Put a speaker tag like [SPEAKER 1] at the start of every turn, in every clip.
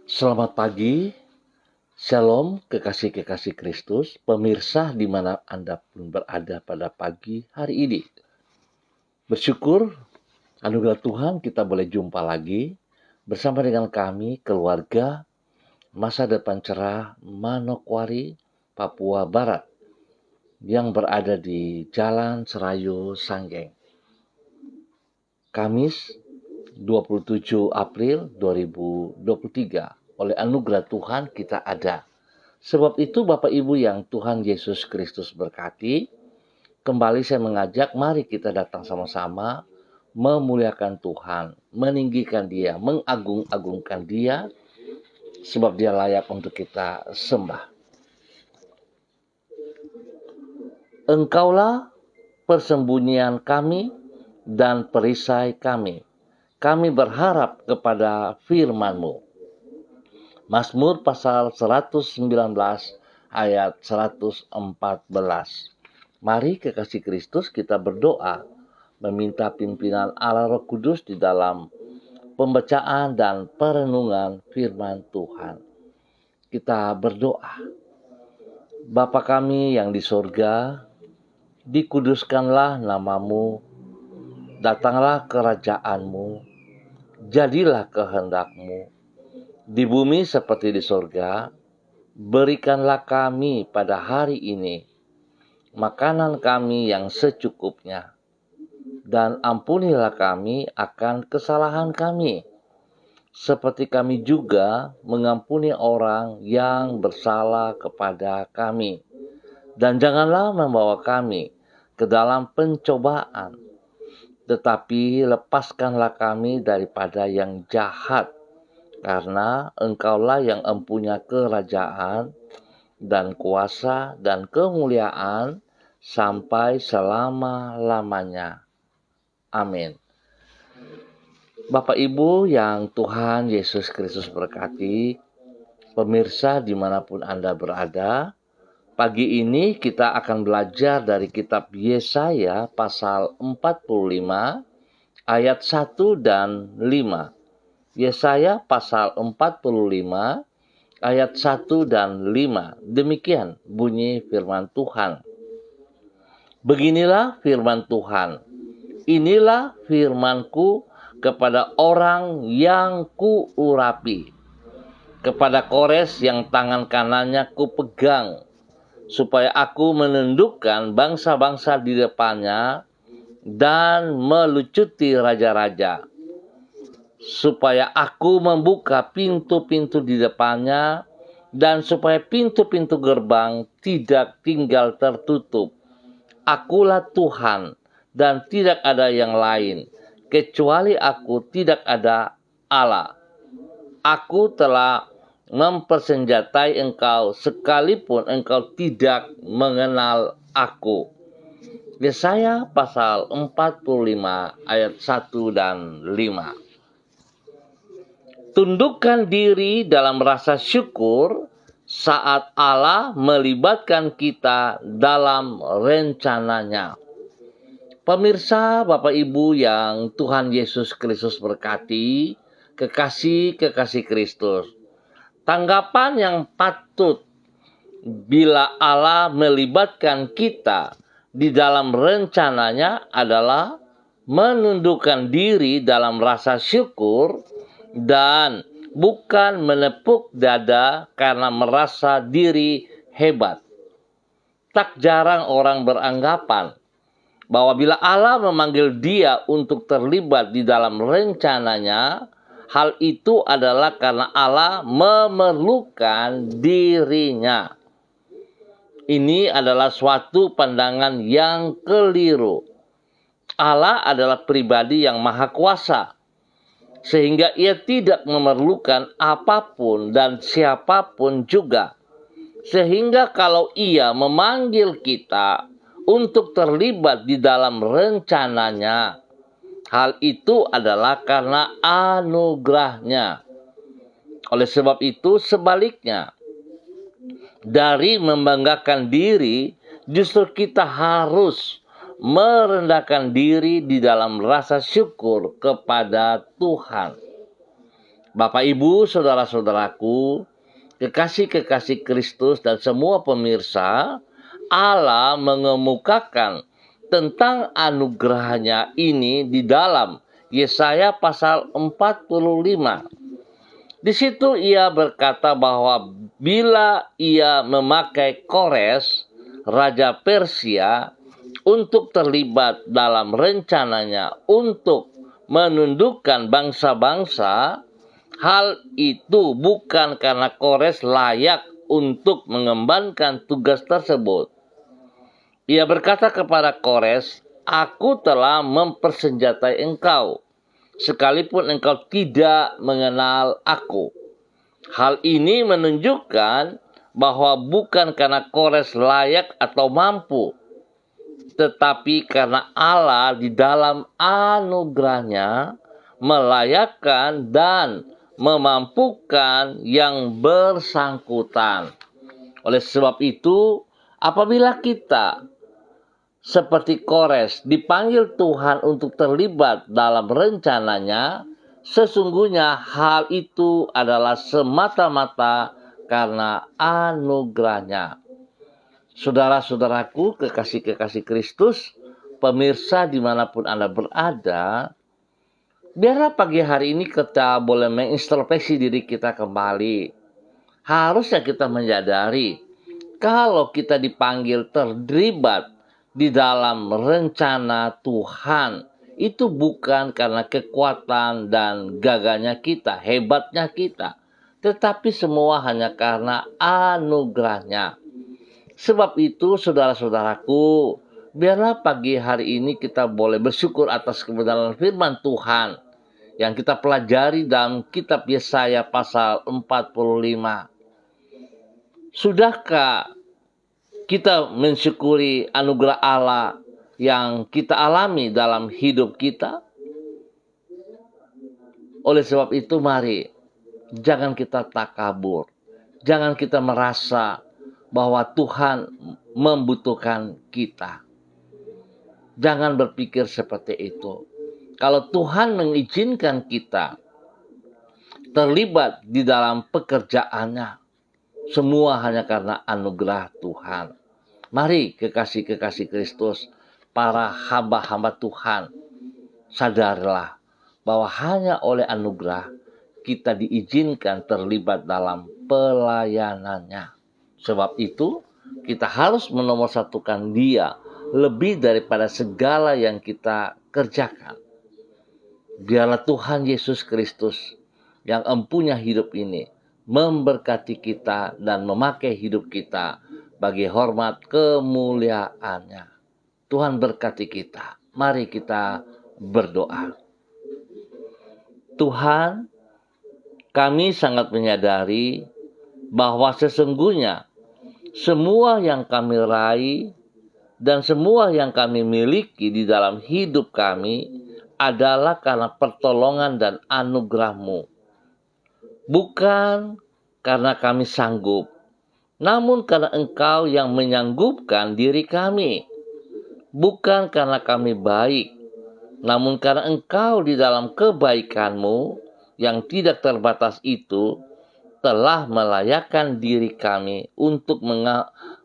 [SPEAKER 1] Selamat pagi, Shalom kekasih-kekasih Kristus, pemirsa di mana Anda pun berada pada pagi hari ini. Bersyukur, anugerah Tuhan kita boleh jumpa lagi bersama dengan kami, keluarga, Masa Depan Cerah, Manokwari, Papua Barat, yang berada di Jalan Serayu, Sanggeng. Kamis, 27 April 2023. Oleh anugerah Tuhan kita ada. Sebab itu Bapak Ibu yang Tuhan Yesus Kristus berkati, kembali saya mengajak mari kita datang sama-sama memuliakan Tuhan, meninggikan Dia, mengagung-agungkan Dia, sebab Dia layak untuk kita sembah. Engkaulah persembunyian kami dan perisai kami. Kami berharap kepada firman-Mu. Mazmur pasal 119 ayat 114. Mari kekasih Kristus kita berdoa, meminta pimpinan Allah Roh Kudus di dalam pembacaan dan perenungan firman Tuhan. Kita berdoa. Bapa kami yang di sorga, dikuduskanlah namamu, datanglah kerajaan-Mu, jadilah kehendak-Mu, di bumi seperti di sorga. Berikanlah kami pada hari ini makanan kami yang secukupnya, dan ampunilah kami akan kesalahan kami, seperti kami juga mengampuni orang yang bersalah kepada kami. Dan janganlah membawa kami ke dalam pencobaan, tetapi lepaskanlah kami daripada yang jahat. Karena Engkaulah yang empunya kerajaan dan kuasa dan kemuliaan sampai selama-lamanya. Amin. Bapak Ibu yang Tuhan Yesus Kristus berkati, pemirsa dimanapun Anda berada, pagi ini kita akan belajar dari kitab Yesaya pasal 45 ayat 1 dan 5. Yesaya pasal 45 ayat 1 dan 5. Demikian bunyi firman Tuhan. Beginilah firman Tuhan. Inilah firmanku kepada orang yang kuurapi, kepada Kores yang tangan kanannya kupegang, supaya aku menundukkan bangsa-bangsa di depannya dan melucuti raja-raja, supaya aku membuka pintu-pintu di depannya, dan supaya pintu-pintu gerbang tidak tinggal tertutup. Akulah Tuhan, dan tidak ada yang lain. Kecuali aku tidak ada Allah. Aku telah mempersenjatai engkau, sekalipun engkau tidak mengenal aku. Yesaya pasal 45 ayat 1 dan 5. Tundukkan diri dalam rasa syukur saat Allah melibatkan kita dalam rencananya. Pemirsa, Bapak Ibu yang Tuhan Yesus Kristus berkati, kekasih-kekasih Kristus. Tanggapan yang patut bila Allah melibatkan kita di dalam rencananya adalah menundukkan diri dalam rasa syukur dan bukan menepuk dada karena merasa diri hebat. Tak jarang orang beranggapan bahwa bila Allah memanggil dia untuk terlibat di dalam rencananya, hal itu adalah karena Allah memerlukan dirinya. Ini adalah suatu pandangan yang keliru. Allah adalah pribadi yang maha kuasa, sehingga ia tidak memerlukan apapun dan siapapun juga. Sehingga kalau ia memanggil kita untuk terlibat di dalam rencananya, hal itu adalah karena anugerahnya. Oleh sebab itu sebaliknya, dari membanggakan diri, justru kita harus merendahkan diri di dalam rasa syukur kepada Tuhan. Bapak, Ibu, saudara-saudaraku, kekasih-kekasih Kristus dan semua pemirsa, Allah mengemukakan tentang anugerahnya ini di dalam Yesaya pasal 45. Di situ ia berkata bahwa bila ia memakai Kores, Raja Persia, untuk terlibat dalam rencananya untuk menundukkan bangsa-bangsa, hal itu bukan karena Kores layak untuk mengembankan tugas tersebut. Ia berkata kepada Kores, "Aku telah mempersenjatai engkau, sekalipun engkau tidak mengenal aku." Hal ini menunjukkan bahwa bukan karena Kores layak atau mampu, tetapi karena Allah di dalam anugerahnya melayakkan dan memampukan yang bersangkutan. Oleh sebab itu, apabila kita seperti Kores dipanggil Tuhan untuk terlibat dalam rencananya, sesungguhnya hal itu adalah semata-mata karena anugerahnya. Saudara-saudaraku, kekasih-kekasih Kristus, pemirsa dimanapun Anda berada, biarlah pagi hari ini kita boleh mengintrospeksi diri kita kembali. Harusnya kita menyadari, kalau kita dipanggil terlibat di dalam rencana Tuhan, itu bukan karena kekuatan dan gagahnya kita, hebatnya kita, tetapi semua hanya karena anugerahnya. Sebab itu, saudara-saudaraku, biarlah pagi hari ini kita boleh bersyukur atas kebenaran firman Tuhan yang kita pelajari dalam kitab Yesaya pasal 45. Sudahkah kita mensyukuri anugerah Allah yang kita alami dalam hidup kita? Oleh sebab itu, mari jangan kita takabur. Jangan kita merasa bahwa Tuhan membutuhkan kita. Jangan berpikir seperti itu. Kalau Tuhan mengizinkan kita terlibat di dalam pekerjaannya, semua hanya karena anugerah Tuhan. Mari kekasih-kekasih Kristus, para hamba-hamba Tuhan, sadarlah bahwa hanya oleh anugerah kita diizinkan terlibat dalam pelayanannya. Sebab itu, kita harus menomorsatukan Dia lebih daripada segala yang kita kerjakan. Biarlah Tuhan Yesus Kristus yang empunya hidup ini memberkati kita dan memakai hidup kita bagi hormat kemuliaannya. Tuhan berkati kita. Mari kita berdoa. Tuhan, kami sangat menyadari bahwa sesungguhnya semua yang kami raih dan semua yang kami miliki di dalam hidup kami adalah karena pertolongan dan anugerah-Mu. Bukan karena kami sanggup, namun karena Engkau yang menyanggupkan diri kami. Bukan karena kami baik, namun karena Engkau di dalam kebaikan-Mu yang tidak terbatas itu telah melayakkan diri kami untuk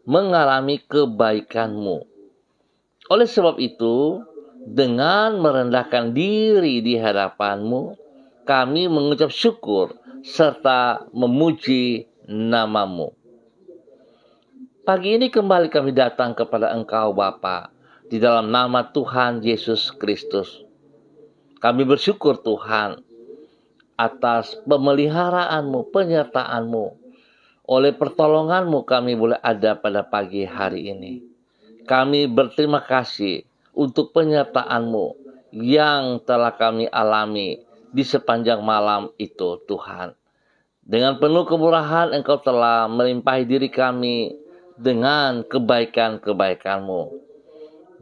[SPEAKER 1] mengalami kebaikan-Mu. Oleh sebab itu, dengan merendahkan diri di hadapan-Mu, kami mengucap syukur serta memuji nama-Mu. Pagi ini kembali kami datang kepada Engkau Bapa di dalam nama Tuhan Yesus Kristus. Kami bersyukur Tuhan atas pemeliharaanmu, penyertaanmu. Oleh pertolonganmu kami boleh ada pada pagi hari ini. Kami berterima kasih untuk penyertaanmu yang telah kami alami di sepanjang malam itu Tuhan. Dengan penuh kemurahan Engkau telah melimpahi diri kami dengan kebaikan-kebaikanmu.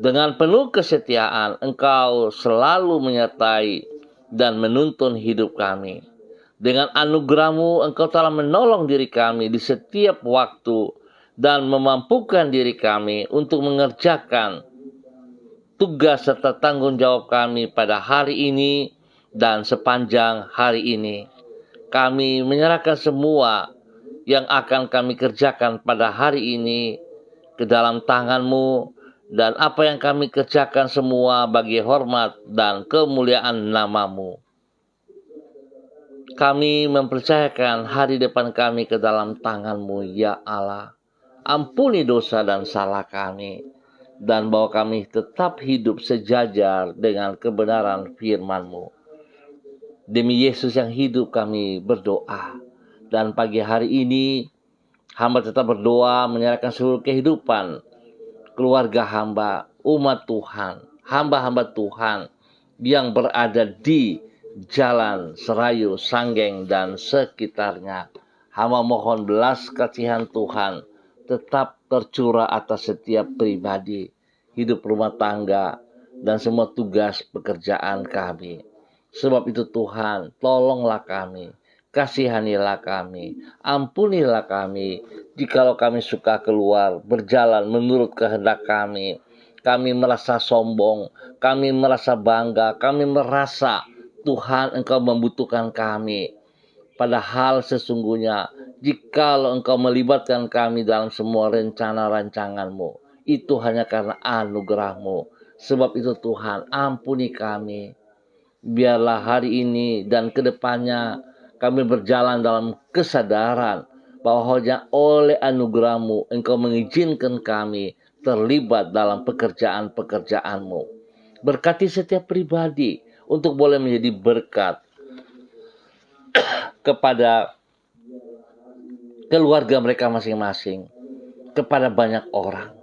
[SPEAKER 1] Dengan penuh kesetiaan Engkau selalu menyertai dan menuntun hidup kami. Dengan anugerah-Mu Engkau telah menolong diri kami di setiap waktu dan memampukan diri kami untuk mengerjakan tugas serta tanggung jawab kami pada hari ini dan sepanjang hari ini. Kami menyerahkan semua yang akan kami kerjakan pada hari ini ke dalam tangan-Mu, dan apa yang kami kerjakan semua bagi hormat dan kemuliaan nama-Mu. Kami mempercayakan hari depan kami ke dalam tangan-Mu, ya Allah. Ampuni dosa dan salah kami, dan bahwa kami tetap hidup sejajar dengan kebenaran firman-Mu. Demi Yesus yang hidup kami berdoa. Dan pagi hari ini hamba tetap berdoa menyerahkan seluruh kehidupan keluarga hamba, umat Tuhan, hamba-hamba Tuhan yang berada di Jalan Serayu, Sanggeng, dan sekitarnya. Hamba mohon belas kasihan Tuhan tetap tercurah atas setiap pribadi, hidup rumah tangga, dan semua tugas pekerjaan kami. Sebab itu Tuhan, tolonglah kami, kasihanilah kami, ampunilah kami, jikalau kami suka keluar, berjalan menurut kehendak kami merasa sombong, kami merasa bangga, kami merasa Tuhan Engkau membutuhkan kami. Padahal sesungguhnya, jikalau Engkau melibatkan kami dalam semua rencana rancangan-Mu, itu hanya karena anugerah-Mu. Sebab itu Tuhan, ampuni kami. Biarlah hari ini dan kedepannya kami berjalan dalam kesadaran bahwa hanya oleh anugerah-Mu Engkau mengizinkan kami terlibat dalam pekerjaan-pekerjaan-Mu. Berkati setiap pribadi untuk boleh menjadi berkat kepada keluarga mereka masing-masing, kepada banyak orang.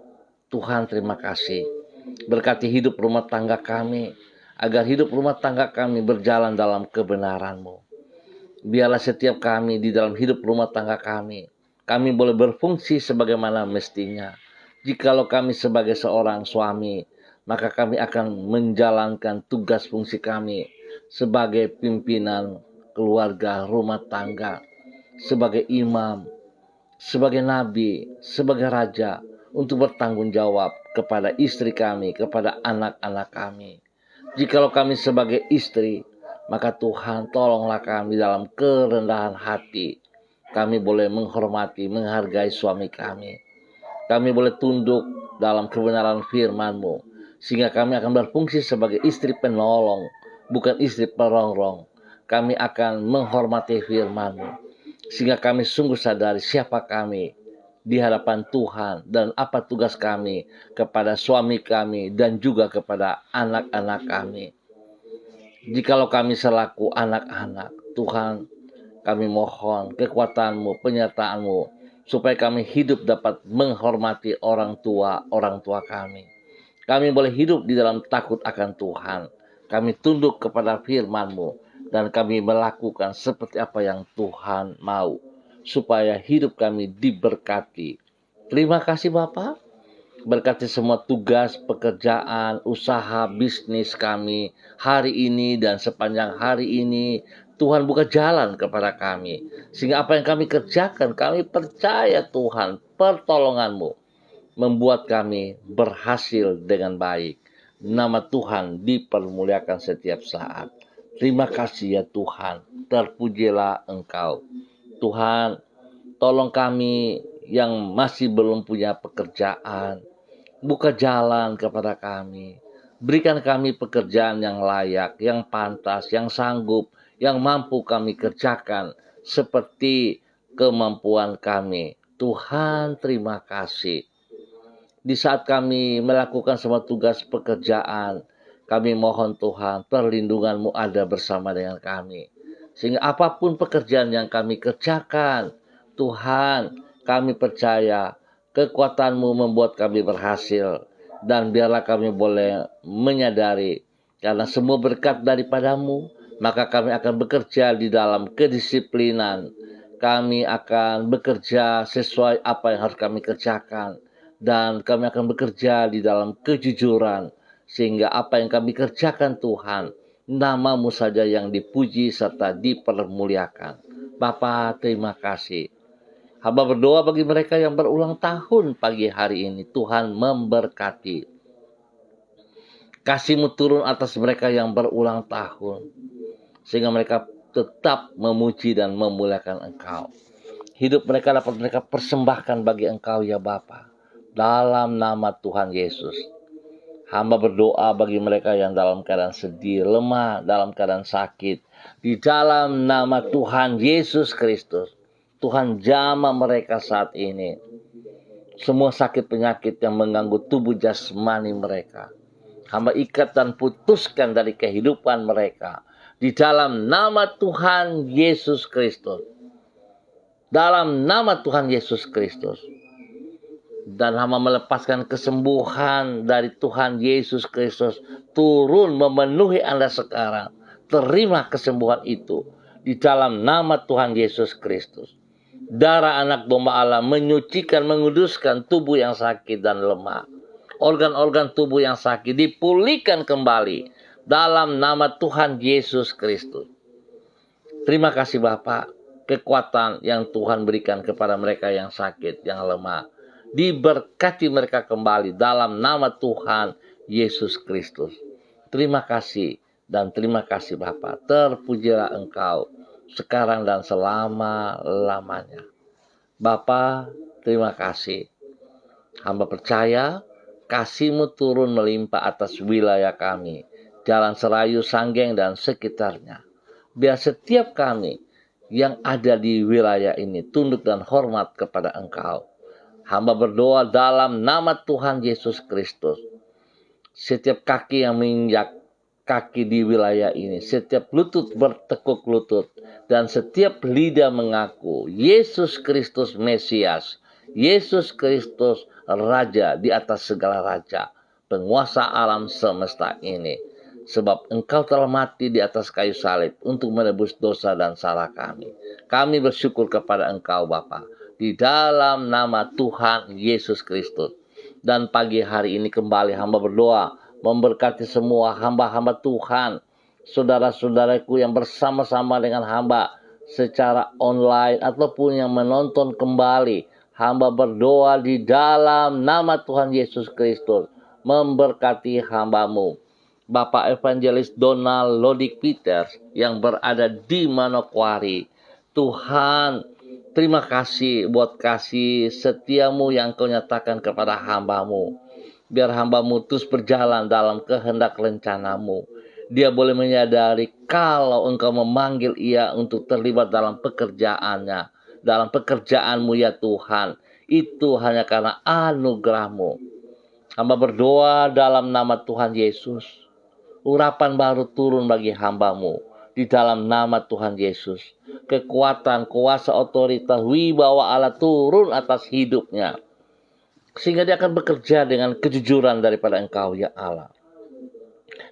[SPEAKER 1] Tuhan, terima kasih. Berkati hidup rumah tangga kami, agar hidup rumah tangga kami berjalan dalam kebenaran-Mu. Biarlah setiap kami di dalam hidup rumah tangga kami boleh berfungsi sebagaimana mestinya. Jikalau kami sebagai seorang suami, maka kami akan menjalankan tugas fungsi kami sebagai pimpinan keluarga rumah tangga, sebagai imam, sebagai nabi, sebagai raja, untuk bertanggung jawab kepada istri kami, kepada anak-anak kami. Jikalau kami sebagai istri, maka Tuhan tolonglah kami dalam kerendahan hati. Kami boleh menghormati, menghargai suami kami. Kami boleh tunduk dalam kebenaran firman-Mu, sehingga kami akan berfungsi sebagai istri penolong, bukan istri perongrong. Kami akan menghormati firman-Mu, sehingga kami sungguh sadari siapa kami di hadapan Tuhan dan apa tugas kami kepada suami kami dan juga kepada anak-anak kami. Jikalau kami selaku anak-anak, Tuhan, kami mohon kekuatan-Mu, penyertaan-Mu, supaya kami hidup dapat menghormati orang tua kami. Kami boleh hidup di dalam takut akan Tuhan. Kami tunduk kepada firman-Mu, dan kami melakukan seperti apa yang Tuhan mau, supaya hidup kami diberkati. Terima kasih Bapa. Berkati semua tugas, pekerjaan, usaha, bisnis kami hari ini dan sepanjang hari ini. Tuhan buka jalan kepada kami, sehingga apa yang kami kerjakan, kami percaya Tuhan, pertolongan-Mu membuat kami berhasil dengan baik. Nama Tuhan dipermuliakan setiap saat. Terima kasih ya Tuhan, terpujilah Engkau. Tuhan, tolong kami yang masih belum punya pekerjaan, buka jalan kepada kami. Berikan kami pekerjaan yang layak, yang pantas, yang sanggup, yang mampu kami kerjakan seperti kemampuan kami. Tuhan, terima kasih. Di saat kami melakukan semua tugas pekerjaan, kami mohon Tuhan, perlindungan-Mu ada bersama dengan kami. Sehingga apapun pekerjaan yang kami kerjakan, Tuhan, kami percaya kekuatan-Mu membuat kami berhasil. Dan biarlah kami boleh menyadari, karena semua berkat daripada-Mu, maka kami akan bekerja di dalam kedisiplinan. Kami akan bekerja sesuai apa yang harus kami kerjakan. Dan kami akan bekerja di dalam kejujuran, sehingga apa yang kami kerjakan Tuhan, nama-Mu saja yang dipuji serta dipermuliakan. Bapa, terima kasih. Hamba berdoa bagi mereka yang berulang tahun pagi hari ini. Tuhan memberkati. Kasih-Mu turun atas mereka yang berulang tahun, sehingga mereka tetap memuji dan memuliakan Engkau. Hidup mereka dapat mereka persembahkan bagi Engkau ya Bapa. Dalam nama Tuhan Yesus. Hamba berdoa bagi mereka yang dalam keadaan sedih, lemah, dalam keadaan sakit. Di dalam nama Tuhan Yesus Kristus. Tuhan jamah mereka saat ini. Semua sakit penyakit yang mengganggu tubuh jasmani mereka. Hamba ikat dan putuskan dari kehidupan mereka. Di dalam nama Tuhan Yesus Kristus. Dalam nama Tuhan Yesus Kristus. Dan hamba melepaskan kesembuhan dari Tuhan Yesus Kristus turun memenuhi Anda sekarang. Terima kesembuhan itu di dalam nama Tuhan Yesus Kristus. Darah anak domba Allah menyucikan, menguduskan tubuh yang sakit dan lemah. Organ-organ tubuh yang sakit dipulihkan kembali dalam nama Tuhan Yesus Kristus. Terima kasih Bapak, kekuatan yang Tuhan berikan kepada mereka yang sakit, yang lemah. Diberkati mereka kembali dalam nama Tuhan Yesus Kristus. Terima kasih dan terima kasih Bapa. Terpujilah Engkau sekarang dan selama-lamanya. Bapa, terima kasih. Hamba percaya kasih-Mu turun melimpah atas wilayah kami, Jalan Serayu, Sanggeng dan sekitarnya. Biar setiap kami yang ada di wilayah ini tunduk dan hormat kepada Engkau. Hamba berdoa dalam nama Tuhan Yesus Kristus. Setiap kaki yang menginjak kaki di wilayah ini, setiap lutut bertekuk lutut, dan setiap lidah mengaku Yesus Kristus Mesias, Yesus Kristus Raja di atas segala raja, penguasa alam semesta ini. Sebab Engkau telah mati di atas kayu salib untuk menebus dosa dan salah kami. Kami bersyukur kepada Engkau Bapa. Di dalam nama Tuhan Yesus Kristus. Dan pagi hari ini kembali hamba berdoa memberkati semua hamba-hamba Tuhan, saudara-saudaraku yang bersama-sama dengan hamba secara online ataupun yang menonton kembali. Hamba berdoa di dalam nama Tuhan Yesus Kristus memberkati hamba-Mu Bapak Evangelis Donald Lodik Peters yang berada di Manokwari. Tuhan, terima kasih buat kasih setiamu yang Kau nyatakan kepada hamba-Mu. Biar hamba-Mu terus berjalan dalam kehendak rencana-Mu. Dia boleh menyadari kalau Engkau memanggil ia untuk terlibat dalam pekerjaannya. Dalam pekerjaan-Mu ya Tuhan. Itu hanya karena anugerah-Mu. Hamba berdoa dalam nama Tuhan Yesus. Urapan baru turun bagi hamba-Mu. Di dalam nama Tuhan Yesus. Kekuatan, kuasa, otoritas, wibawa Allah turun atas hidupnya. Sehingga dia akan bekerja dengan kejujuran daripada Engkau ya Allah.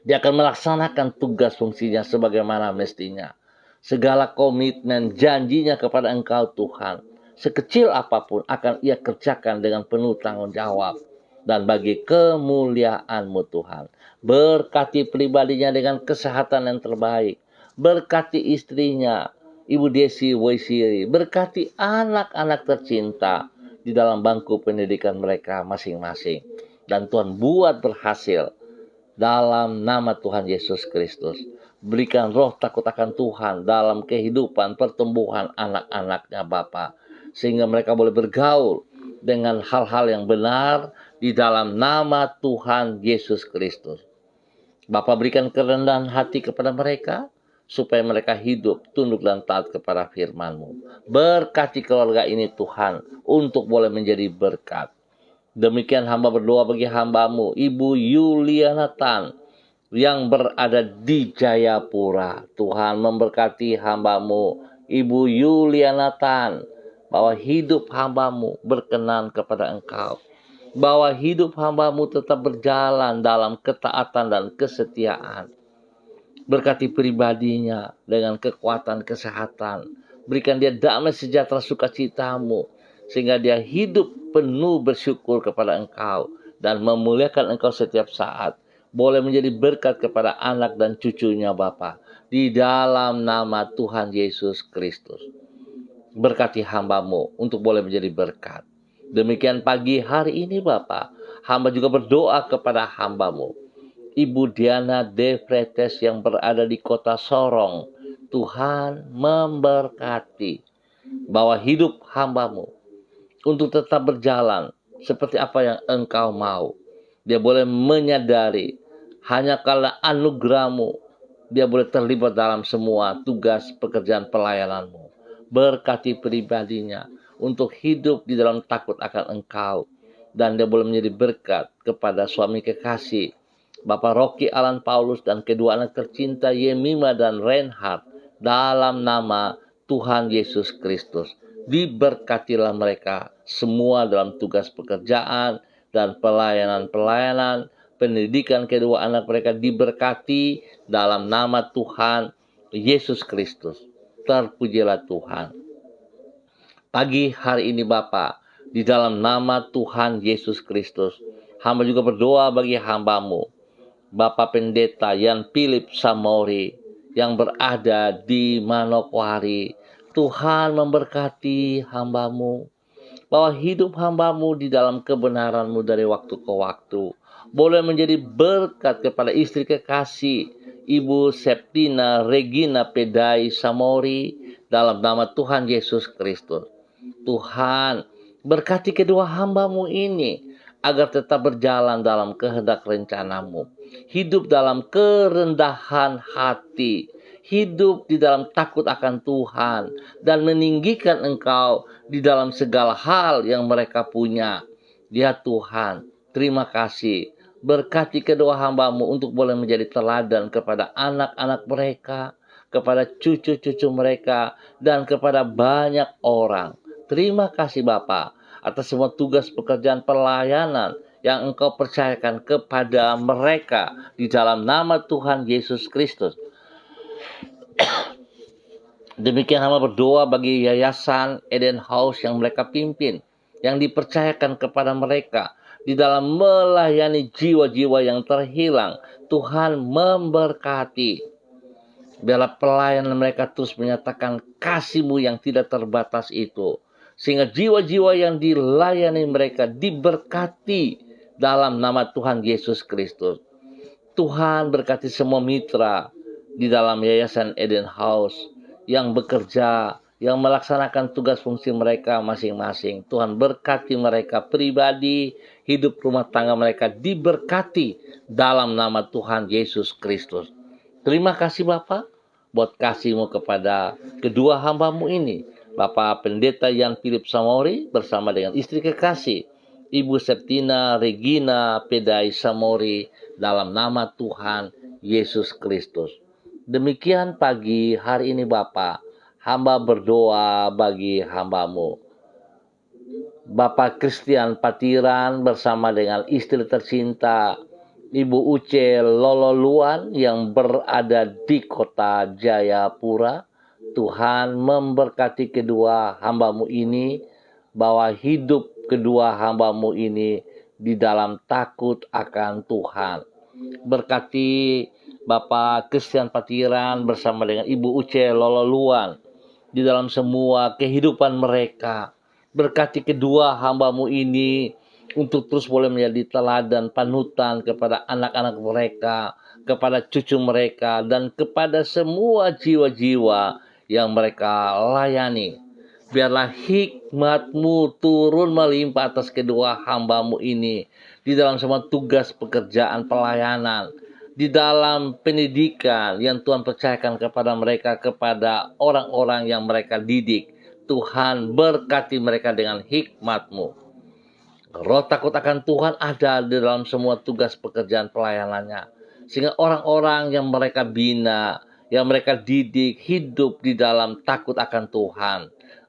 [SPEAKER 1] Dia akan melaksanakan tugas fungsinya sebagaimana mestinya. Segala komitmen janjinya kepada Engkau Tuhan. Sekecil apapun akan ia kerjakan dengan penuh tanggung jawab. Dan bagi kemuliaan-Mu Tuhan. Berkati pribadinya dengan kesehatan yang terbaik. Berkati istrinya, Ibu Desi Waisiri. Berkati anak-anak tercinta di dalam bangku pendidikan mereka masing-masing. Dan Tuhan buat berhasil dalam nama Tuhan Yesus Kristus. Berikan roh takut akan Tuhan dalam kehidupan pertumbuhan anak-anaknya Bapa. Sehingga mereka boleh bergaul dengan hal-hal yang benar di dalam nama Tuhan Yesus Kristus. Bapa berikan kerendahan hati kepada mereka, supaya mereka hidup, tunduk dan taat kepada firman-Mu. Berkati keluarga ini Tuhan, untuk boleh menjadi berkat. Demikian hamba berdoa bagi hamba-Mu, Ibu Yuliana Tan, yang berada di Jayapura. Tuhan memberkati hamba-Mu, Ibu Yuliana Tan, bahwa hidup hamba-Mu berkenan kepada Engkau. Bahwa hidup hamba-Mu tetap berjalan dalam ketaatan dan kesetiaan. Berkati pribadinya dengan kekuatan kesehatan. Berikan dia damai sejahtera sukacita-Mu. Sehingga dia hidup penuh bersyukur kepada Engkau. Dan memuliakan Engkau setiap saat. Boleh menjadi berkat kepada anak dan cucunya Bapa. Di dalam nama Tuhan Yesus Kristus. Berkati hamba-Mu untuk boleh menjadi berkat. Demikian pagi hari ini Bapa, hamba juga berdoa kepada hamba-Mu, Ibu Diana De Fretes yang berada di kota Sorong, Tuhan memberkati bahwa hidup hamba-Mu untuk tetap berjalan seperti apa yang Engkau mau. Dia boleh menyadari hanya karena anugerah-Mu dia boleh terlibat dalam semua tugas pekerjaan pelayanan-Mu. Berkati pribadinya untuk hidup di dalam takut akan Engkau. Dan dia boleh menjadi berkat kepada suami kekasih, Bapak Rocky Alan Paulus dan kedua anak tercinta Yemima dan Reinhard. Dalam nama Tuhan Yesus Kristus, diberkatilah mereka semua dalam tugas pekerjaan dan pelayanan-pelayanan. Pendidikan kedua anak mereka diberkati dalam nama Tuhan Yesus Kristus. Terpujilah Tuhan. Pagi hari ini Bapa, di dalam nama Tuhan Yesus Kristus, hamba juga berdoa bagi hamba-Mu, Bapak Pendeta Yan Philip Samori, yang berada di Manokwari. Tuhan memberkati hamba-Mu, bahwa hidup hamba-Mu di dalam kebenaran-Mu dari waktu ke waktu boleh menjadi berkat kepada istri kekasih Ibu Septina Regina Pedai Samori dalam nama Tuhan Yesus Kristus. Tuhan berkati kedua hamba-Mu ini agar tetap berjalan dalam kehendak rencana-Mu, hidup dalam kerendahan hati, hidup di dalam takut akan Tuhan, dan meninggikan Engkau di dalam segala hal yang mereka punya. Ya Tuhan, terima kasih. Berkati kedua hamba-Mu untuk boleh menjadi teladan kepada anak-anak mereka, kepada cucu-cucu mereka, dan kepada banyak orang. Terima kasih Bapa atas semua tugas pekerjaan pelayanan yang Engkau percayakan kepada mereka di dalam nama Tuhan Yesus Kristus. Demikian hamba berdoa bagi Yayasan Eden House yang mereka pimpin, yang dipercayakan kepada mereka di dalam melayani jiwa-jiwa yang terhilang. Tuhan memberkati. Biarlah pelayanan mereka terus menyatakan kasih-Mu yang tidak terbatas itu, sehingga jiwa-jiwa yang dilayani mereka diberkati dalam nama Tuhan Yesus Kristus. Tuhan berkati semua mitra di dalam Yayasan Eden House yang bekerja, yang melaksanakan tugas fungsi mereka masing-masing. Tuhan berkati mereka pribadi, hidup rumah tangga mereka diberkati dalam nama Tuhan Yesus Kristus. Terima kasih Bapak buat kasih-Mu kepada kedua hamba-Mu ini, Bapak Pendeta Yan Philip Samori bersama dengan istri kekasih Ibu Septina Regina Pedai Samori dalam nama Tuhan Yesus Kristus. Demikian pagi hari ini Bapak, hamba berdoa bagi hamba-Mu, Bapak Christian Patiran bersama dengan istri tercinta Ibu Uce Lololuan yang berada di kota Jayapura. Tuhan memberkati kedua hamba-Mu ini, bahwa hidup kedua hamba-Mu ini di dalam takut akan Tuhan. Berkati Bapak Christian Patiran bersama dengan Ibu Uce Lololuan di dalam semua kehidupan mereka. Berkati kedua hamba-Mu ini untuk terus boleh menjadi teladan panutan kepada anak-anak mereka, kepada cucu mereka, dan kepada semua jiwa-jiwa yang mereka layani. Biarlah hikmat-Mu turun melimpah atas kedua hamba-Mu ini di dalam semua tugas pekerjaan pelayanan, di dalam pendidikan yang Tuhan percayakan kepada mereka, kepada orang-orang yang mereka didik. Tuhan berkati mereka dengan hikmat-Mu. Roh takut akan Tuhan ada di dalam semua tugas pekerjaan pelayanannya, sehingga orang-orang yang mereka bina, yang mereka didik, hidup di dalam takut akan Tuhan.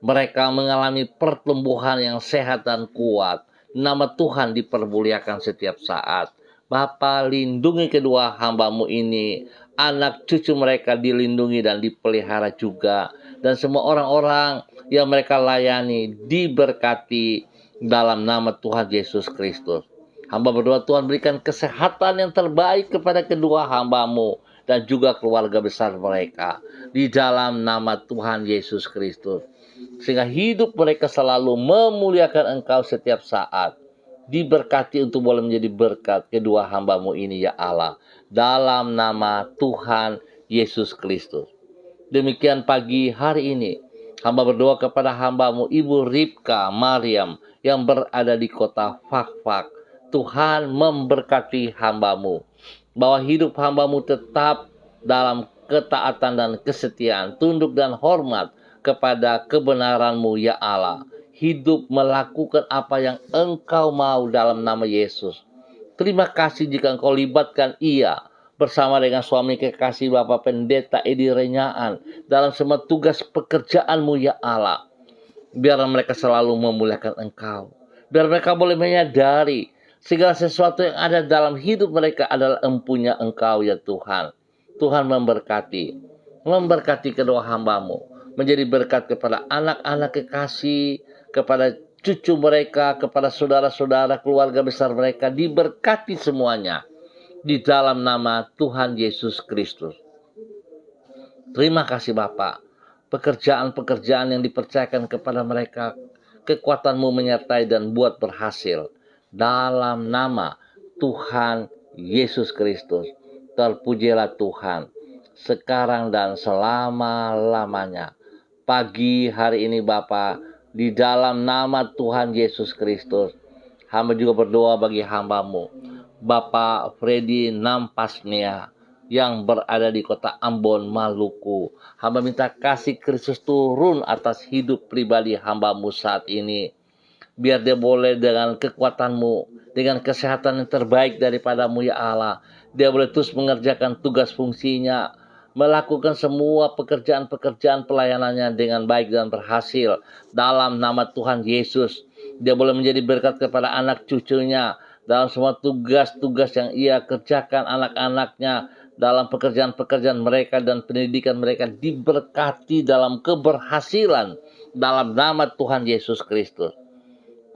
[SPEAKER 1] Mereka mengalami pertumbuhan yang sehat dan kuat. Nama Tuhan dipermuliakan setiap saat. Bapa, lindungi kedua hamba-Mu ini, anak cucu mereka dilindungi dan dipelihara juga, dan semua orang-orang yang mereka layani diberkati dalam nama Tuhan Yesus Kristus. Hamba berdoa Tuhan berikan kesehatan yang terbaik kepada kedua hamba-Mu dan juga keluarga besar mereka di dalam nama Tuhan Yesus Kristus, sehingga hidup mereka selalu memuliakan Engkau setiap saat. Diberkati untuk boleh menjadi berkat kedua hamba-Mu ini ya Allah, dalam nama Tuhan Yesus Kristus. Demikian pagi hari ini, hamba berdoa kepada hambamu Ibu Ribka Maryam yang berada di kota Fakfak. Tuhan memberkati hambamu, bahwa hidup hambamu tetap dalam ketaatan dan kesetiaan, tunduk dan hormat kepada kebenaran-Mu ya Allah. Hidup melakukan apa yang Engkau mau dalam nama Yesus. Terima kasih jika Engkau libatkan ia bersama dengan suami kekasih Bapak Pendeta Edi Renyaan dalam semua tugas pekerjaan-Mu ya Allah. Biar mereka selalu memuliakan Engkau. Biar mereka boleh menyadari segala sesuatu yang ada dalam hidup mereka adalah empunya Engkau ya Tuhan. Tuhan memberkati. Memberkati kedua hambamu. Menjadi berkat kepada anak-anak kekasih, kepada cucu mereka, kepada saudara-saudara, keluarga besar mereka. Diberkati semuanya. Di dalam nama Tuhan Yesus Kristus. Terima kasih Bapak. Pekerjaan-pekerjaan yang dipercayakan kepada mereka, kekuatan-Mu menyertai dan buat berhasil. Dalam nama Tuhan Yesus Kristus. Terpujilah Tuhan, sekarang dan selama-lamanya. Pagi hari ini Bapa, di dalam nama Tuhan Yesus Kristus, hamba juga berdoa bagi hamba-Mu, Bapak Freddy Nampasnia, yang berada di kota Ambon, Maluku. Hamba minta kasih Kristus turun atas hidup pribadi hamba-Mu saat ini. Biar dia boleh dengan kekuatan-Mu, dengan kesehatan yang terbaik daripada-Mu ya Allah, dia boleh terus mengerjakan tugas fungsinya, melakukan semua pekerjaan-pekerjaan pelayanannya dengan baik dan berhasil. Dalam nama Tuhan Yesus, dia boleh menjadi berkat kepada anak cucunya, dalam semua tugas-tugas yang ia kerjakan anak-anaknya, dalam pekerjaan-pekerjaan mereka dan pendidikan mereka diberkati dalam keberhasilan dalam nama Tuhan Yesus Kristus.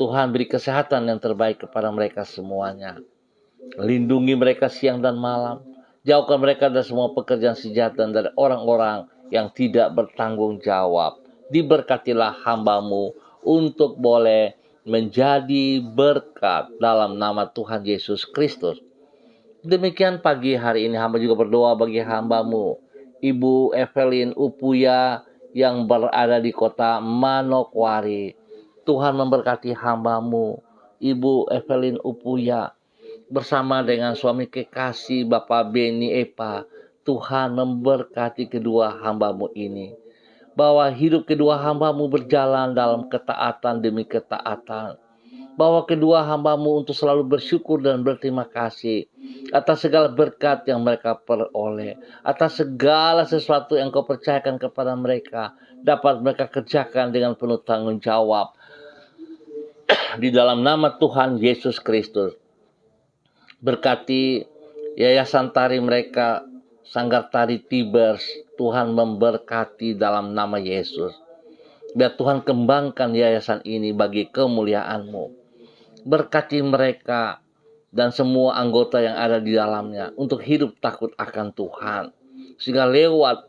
[SPEAKER 1] Tuhan beri kesehatan yang terbaik kepada mereka semuanya. Lindungi mereka siang dan malam. Jauhkan mereka dari semua pekerjaan sejahat dan dari orang-orang yang tidak bertanggung jawab. Diberkatilah hamba-Mu untuk boleh menjadi berkat dalam nama Tuhan Yesus Kristus. Demikian pagi hari ini hamba juga berdoa bagi hamba-Mu, Ibu Evelyn Upuya yang berada di kota Manokwari. Tuhan memberkati hamba-Mu, Ibu Evelyn Upuya, bersama dengan suami kekasih Bapak Beni Epa. Tuhan memberkati kedua hamba-Mu ini, bahwa hidup kedua hamba-Mu berjalan dalam ketaatan demi ketaatan. Bahwa kedua hamba-Mu untuk selalu bersyukur dan berterima kasih atas segala berkat yang mereka peroleh, atas segala sesuatu yang Kau percayakan kepada mereka, dapat mereka kerjakan dengan penuh tanggung jawab. Di dalam nama Tuhan Yesus Kristus, berkati yayasan tari mereka, Sanggar Tari Tibers. Tuhan memberkati dalam nama Yesus. Biar Tuhan kembangkan yayasan ini bagi kemuliaan-Mu. Berkati mereka dan semua anggota yang ada di dalamnya untuk hidup takut akan Tuhan. Sehingga lewat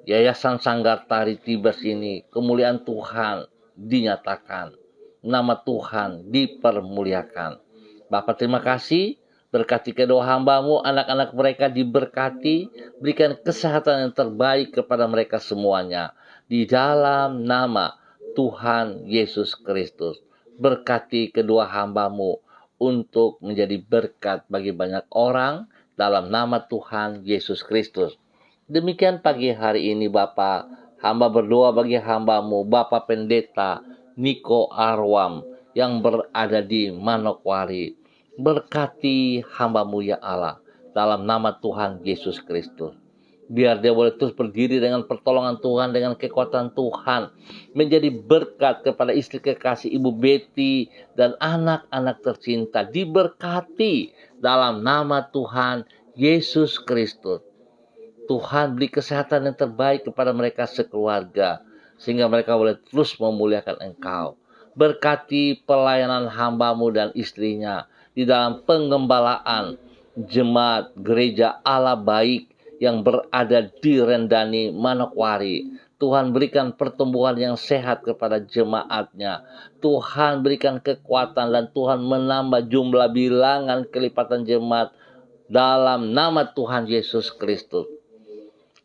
[SPEAKER 1] Yayasan Sanggar Tari Tibers ini, kemuliaan Tuhan dinyatakan. Nama Tuhan dipermuliakan. Bapak terima kasih. Berkati kedua hamba-Mu, anak-anak mereka diberkati. Berikan kesehatan yang terbaik kepada mereka semuanya. Di dalam nama Tuhan Yesus Kristus. Berkati kedua hamba-Mu untuk menjadi berkat bagi banyak orang dalam nama Tuhan Yesus Kristus. Demikian pagi hari ini Bapak, hamba berdoa bagi hamba-Mu, Bapak Pendeta Niko Arwam yang berada di Manokwari. Berkati hamba-Mu ya Allah, dalam nama Tuhan Yesus Kristus. Biar dia boleh terus berdiri dengan pertolongan Tuhan, dengan kekuatan Tuhan. Menjadi berkat kepada istri kekasih Ibu Betty dan anak-anak tercinta. Diberkati dalam nama Tuhan Yesus Kristus. Tuhan beri kesehatan yang terbaik kepada mereka sekeluarga. Sehingga mereka boleh terus memuliakan Engkau. Berkati pelayanan hamba-Mu dan istrinya di dalam pengembalaan jemaat gereja Allah Baik yang berada di Rendani, Manokwari. Tuhan berikan pertumbuhan yang sehat kepada jemaatnya. Tuhan berikan kekuatan dan Tuhan menambah jumlah bilangan kelipatan jemaat dalam nama Tuhan Yesus Kristus.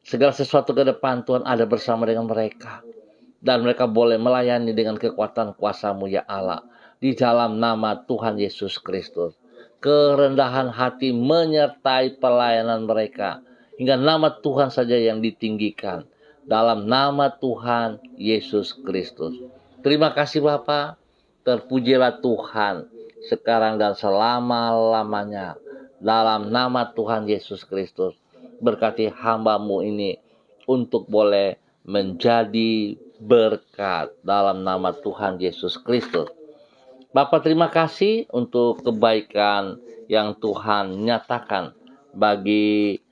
[SPEAKER 1] Segala sesuatu ke depan Tuhan ada bersama dengan mereka. Dan mereka boleh melayani dengan kekuatan kuasa-Mu ya Allah. Di dalam nama Tuhan Yesus Kristus. Kerendahan hati menyertai pelayanan mereka. Hingga nama Tuhan saja yang ditinggikan. Dalam nama Tuhan Yesus Kristus. Terima kasih Bapa. Terpujilah Tuhan sekarang dan selama-lamanya. Dalam nama Tuhan Yesus Kristus. Berkati hamba-Mu ini untuk boleh menjadi berkat dalam nama Tuhan Yesus Kristus. Bapak terima kasih untuk kebaikan yang Tuhan nyatakan bagi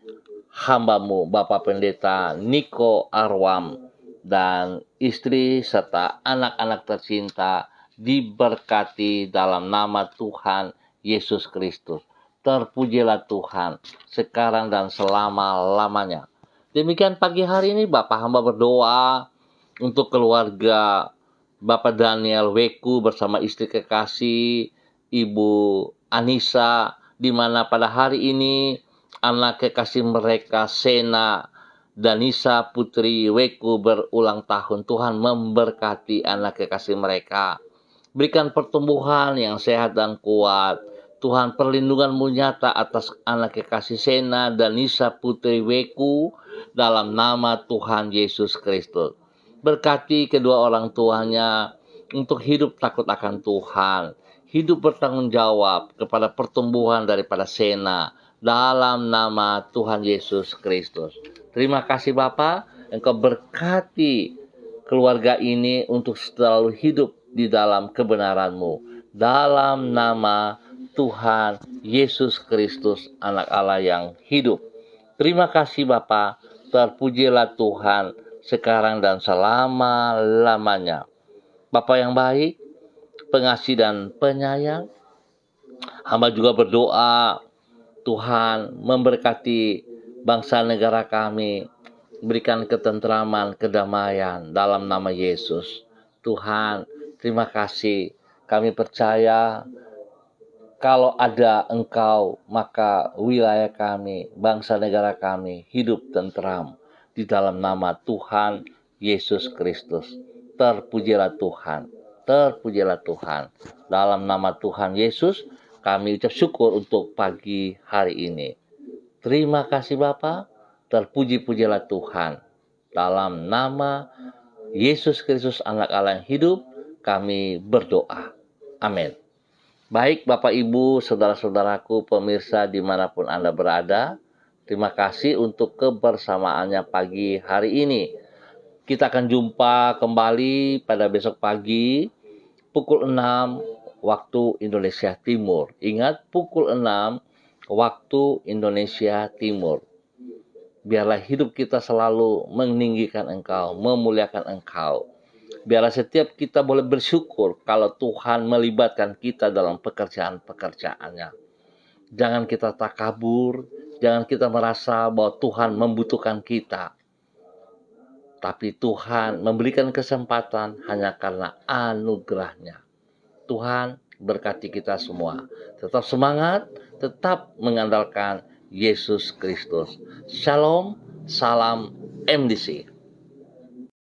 [SPEAKER 1] hamba-Mu Bapak Pendeta Niko Arwam dan istri serta anak-anak tercinta diberkati dalam nama Tuhan Yesus Kristus. Terpujilah Tuhan sekarang dan selama-lamanya. Demikian pagi hari ini Bapak hamba berdoa untuk keluarga Bapak Daniel Weku bersama istri kekasih Ibu Anissa, di mana pada hari ini anak kekasih mereka Sena Danisa Putri Weku berulang tahun. Tuhan memberkati anak kekasih mereka. Berikan pertumbuhan yang sehat dan kuat. Tuhan perlindungan-Mu nyata atas anak kekasih Sena Danisa Putri Weku dalam nama Tuhan Yesus Kristus. Berkati kedua orang tuanya untuk hidup takut akan Tuhan. Hidup bertanggung jawab kepada pertumbuhan daripada Sena dalam nama Tuhan Yesus Kristus. Terima kasih Bapa, Engkau berkati keluarga ini untuk selalu hidup di dalam kebenaran-Mu. Dalam nama Tuhan Yesus Kristus, anak Allah yang hidup. Terima kasih Bapa, terpujilah Tuhan sekarang dan selama-lamanya. Bapa yang baik, pengasih dan penyayang, hamba juga berdoa Tuhan memberkati bangsa negara kami, berikan ketentraman, kedamaian dalam nama Yesus. Tuhan, terima kasih. Kami percaya kalau ada Engkau, maka wilayah kami, bangsa negara kami hidup tentram di dalam nama Tuhan Yesus Kristus. Terpujilah Tuhan, terpujilah Tuhan. Dalam nama Tuhan Yesus, kami ucap syukur untuk pagi hari ini. Terima kasih Bapa, terpuji-pujilah Tuhan. Dalam nama Yesus Kristus, anak Allah yang hidup, kami berdoa. Amin. Baik Bapak Ibu, saudara-saudaraku, pemirsa dimanapun Anda berada, terima kasih untuk kebersamaannya pagi hari ini. Kita akan jumpa kembali pada besok pagi pukul 6 waktu Indonesia Timur. Ingat, pukul 6 waktu Indonesia Timur. Biarlah hidup kita selalu meninggikan Engkau, memuliakan Engkau. Biarlah setiap kita boleh bersyukur kalau Tuhan melibatkan kita dalam pekerjaan-pekerjaannya. Jangan kita takabur, jangan kita merasa bahwa Tuhan membutuhkan kita. Tapi Tuhan memberikan kesempatan hanya karena anugerah-Nya. Tuhan berkati kita semua. Tetap semangat, tetap mengandalkan Yesus Kristus. Shalom, salam MDC.